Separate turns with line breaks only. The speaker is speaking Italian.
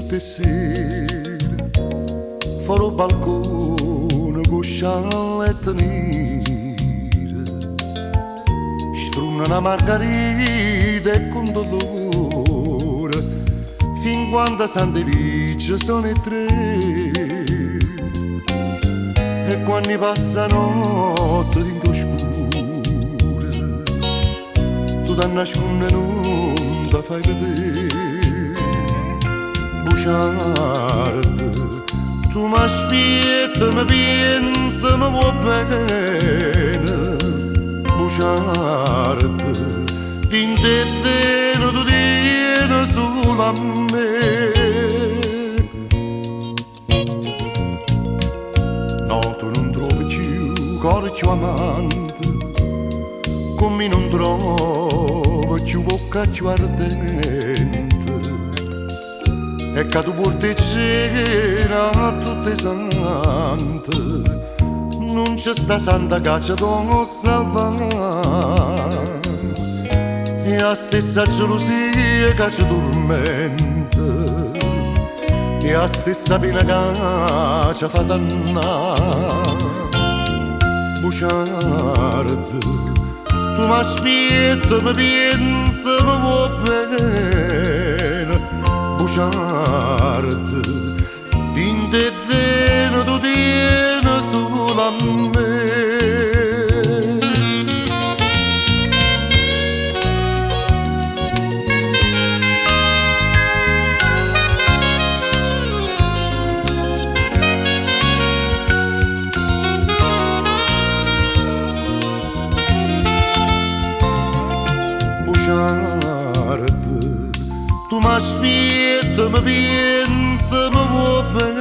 tutte sere fuori al balcone con sciallette nere, sfruna una margarita e con dolore, fin quando Santa Licia sono e tre. E quando passa notte dentro scura, tu da nascondere non ti fai vedere. Bugiardo, tu mi aspetti, mi pensi, mi vuoi bene. Bugiardo, in te zeno tu tieni solo a me. No, tu non trovi più cuore più amante, come non trovo più bocca più ardente. E che tu porti cera a tutte sante, non c'è sta santa caccia non salva. E la stessa gelosia che ci tormenta, e la stessa pena che ci fa dannare. Bugiardo, tu mi aspetti, mi pensi, mi vuoi bene. Bugiardo, in te zeno tu tieni solo a me. Bugiardo, tu mi aspetti, mi pensi, mi vuoi bene.